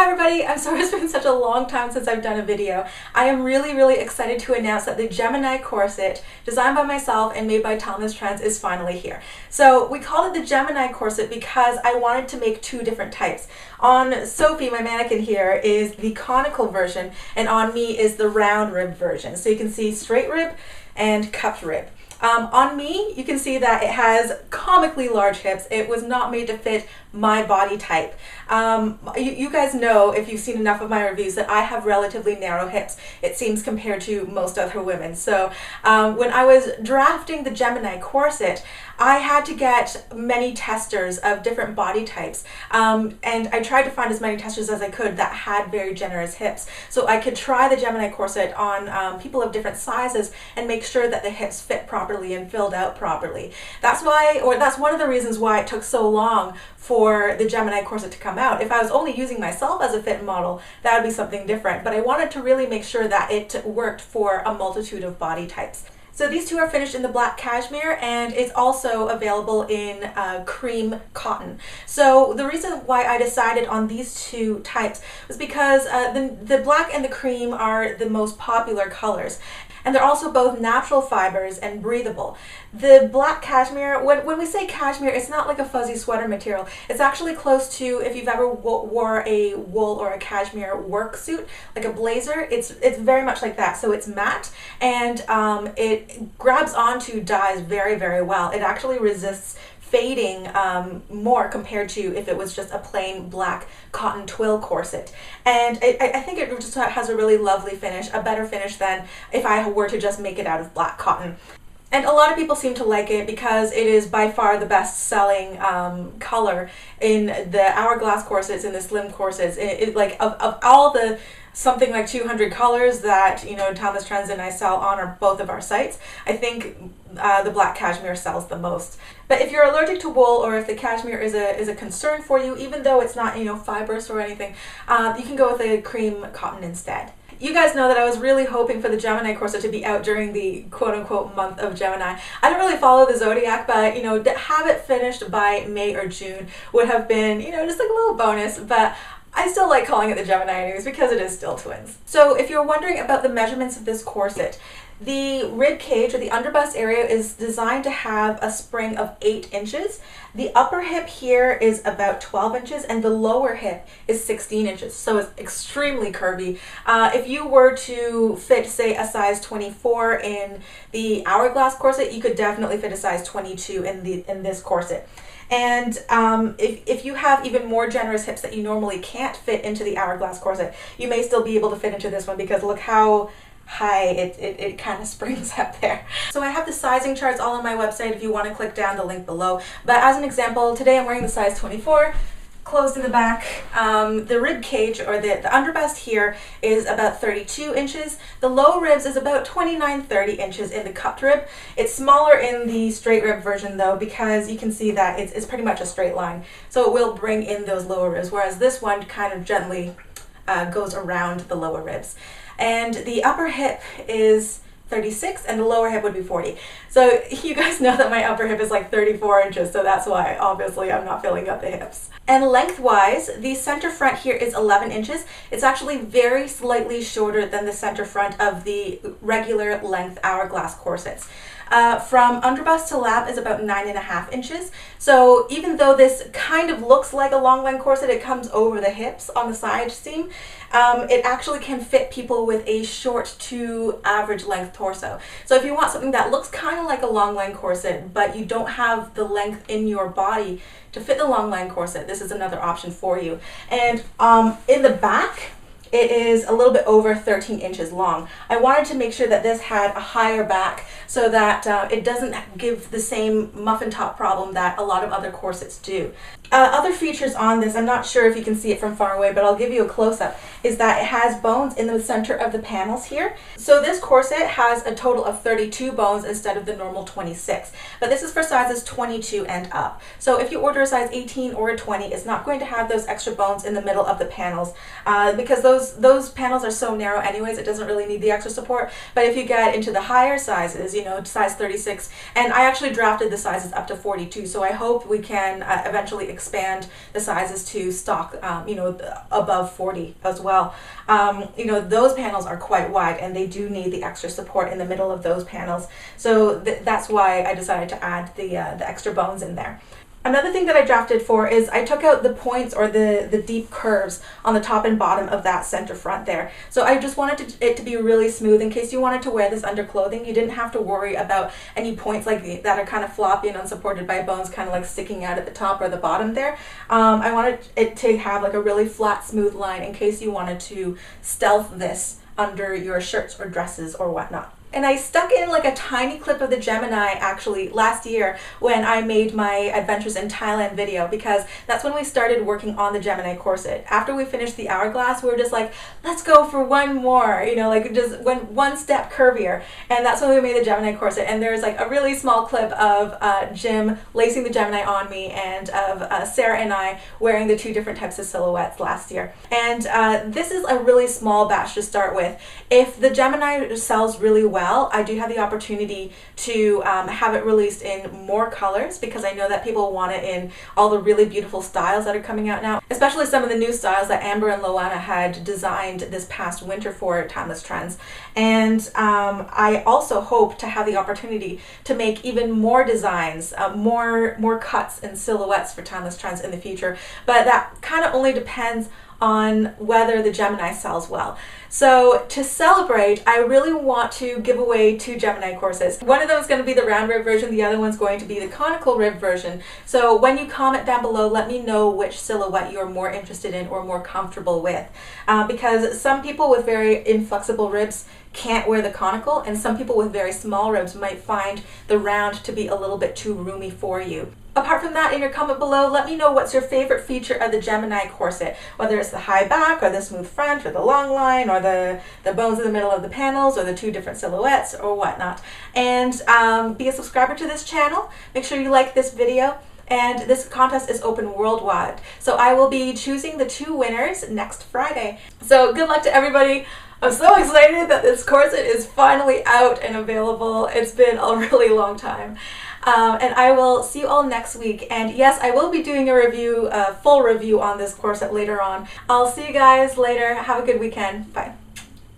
Hi everybody, I'm sorry it's been such a long time since I've done a video. I am really excited to announce that the Gemini corset, designed by myself and made by Thomas Trends, is finally here. So we called it the Gemini corset because I wanted to make two different types. On Sophie, my mannequin here, is the conical version, and on me is the round rib version. So you can see straight rib and cupped rib. On me, you can see that it has comically large hips. It was not made to fit my body type. You guys know, if you've seen enough of my reviews, that I have relatively narrow hips, it seems, compared to most other women. So when I was drafting the Gemini corset, I had to get many testers of different body types, and I tried to find as many testers as I could that had very generous hips, so I could try the Gemini corset on people of different sizes and make sure that the hips fit properly and filled out properly. That's one of the reasons why it took so long for the Gemini corset to come out. If I was only using myself as a fit model, that would be something different, but I wanted to really make sure that it worked for a multitude of body types. So these two are finished in the black cashmere, and it's also available in cream cotton. So the reason why I decided on these two types was because the black and the cream are the most popular colors. And they're also both natural fibers and breathable. The black cashmere, when we say cashmere, it's not like a fuzzy sweater material. It's actually close to, if you've ever wore a wool or a cashmere work suit, like a blazer, it's very much like that. So it's matte, and it grabs onto dyes very well. It actually resists fading more compared to if it was just a plain black cotton twill corset. And I think it just has a really lovely finish, a better finish than if I were to just make it out of black cotton. And a lot of people seem to like it because it is by far the best selling color in the hourglass corsets and the slim corsets. Like of all the something like 200 colors that, you know, Thomas Trends and I sell on both of our sites, I think the black cashmere sells the most. But if you're allergic to wool, or if the cashmere is a concern for you, even though it's not, you know, fibrous or anything, you can go with a cream cotton instead. You guys know that I was really hoping for the Gemini corset to be out during the quote-unquote month of Gemini. I don't really follow the zodiac, but, you know, to have it finished by May or June would have been, you know, just like a little bonus. But I still like calling it the Gemini anyways because it is still twins. So if you're wondering about the measurements of this corset, the rib cage, or the underbust area, is designed to have a spring of 8 inches. The upper hip here is about 12 inches and the lower hip is 16 inches. So it's extremely curvy. If you were to fit, say, a size 24 in the hourglass corset, you could definitely fit a size 22 in this corset. And if you have even more generous hips that you normally can't fit into the hourglass corset, you may still be able to fit into this one, because look how high it kind of springs up there. So I have the sizing charts all on my website if you want to click down the link below. But as an example, today I'm wearing the size 24. Closed in the back. The rib cage, or the underbust here, is about 32 inches. The low ribs is about 29-30 inches in the cupped rib. It's smaller in the straight rib version though, because you can see that it's pretty much a straight line. So it will bring in those lower ribs, whereas this one kind of gently goes around the lower ribs. And the upper hip is 36 and the lower hip would be 40. So you guys know that my upper hip is like 34 inches, so that's why obviously I'm not filling up the hips. And lengthwise, the center front here is 11 inches. It's actually very slightly shorter than the center front of the regular length hourglass corsets. From underbust to lap is about 9.5 inches. So even though this kind of looks like a long line corset, it comes over the hips on the side seam, it actually can fit people with a short to average length torso. So if you want something that looks kind of like a long line corset, but you don't have the length in your body to fit the long line corset, this is another option for you. And in the back, it is a little bit over 13 inches long. I wanted to make sure that this had a higher back so that it doesn't give the same muffin top problem that a lot of other corsets do. Other features on this, I'm not sure if you can see it from far away, but I'll give you a close-up, is that it has bones in the center of the panels here. So this corset has a total of 32 bones instead of the normal 26, but this is for sizes 22 and up. So if you order a size 18 or a 20, it's not going to have those extra bones in the middle of the panels because those those panels are so narrow anyways, it doesn't really need the extra support. But if you get into the higher sizes, you know, size 36, and I actually drafted the sizes up to 42, so I hope we can eventually expand the sizes to stock, you know, above 40 as well. You know, those panels are quite wide, and they do need the extra support in the middle of those panels. So that's why I decided to add the extra bones in there. Another thing that I drafted for is I took out the points or the deep curves on the top and bottom of that center front there. So I just wanted it to be really smooth in case you wanted to wear this under clothing. You didn't have to worry about any points like that are kind of floppy and unsupported by bones kind of like sticking out at the top or the bottom there. I wanted it to have like a really flat, smooth line in case you wanted to stealth this under your shirts or dresses or whatnot. And I stuck in like a tiny clip of the Gemini actually last year when I made my Adventures in Thailand video, because that's when we started working on the Gemini corset. After we finished the hourglass, we were just like, let's go for one more, you know, like just one step curvier. And that's when we made the Gemini corset. And there's like a really small clip of Jim lacing the Gemini on me, and of Sarah and I wearing the two different types of silhouettes last year. And this is a really small batch to start with. If the Gemini sells really well, I do have the opportunity to have it released in more colors, because I know that people want it in all the really beautiful styles that are coming out now, especially some of the new styles that Amber and Loana had designed this past winter for Timeless Trends. And I also hope to have the opportunity to make even more designs, more cuts and silhouettes for Timeless Trends in the future, but that kind of only depends on whether the Gemini sells well. So to celebrate, I really want to give away 2 Gemini corsets. One of them is going to be the round rib version, the other one's going to be the conical rib version. So when you comment down below, let me know which silhouette you're more interested in or more comfortable with. Because some people with very inflexible ribs can't wear the conical, and some people with very small ribs might find the round to be a little bit too roomy for you. Apart from that, in your comment below, let me know what's your favorite feature of the Gemini corset, whether it's the high back or the smooth front or the long line or the bones in the middle of the panels or the 2 different silhouettes or whatnot. And be a subscriber to this channel. Make sure you like this video. And this contest is open worldwide. So I will be choosing the 2 winners next Friday. So good luck to everybody. I'm so excited that this corset is finally out and available. It's been a really long time. And I will see you all next week. And yes, I will be doing a review, a full review on this corset later on. I'll see you guys later. Have a good weekend. Bye.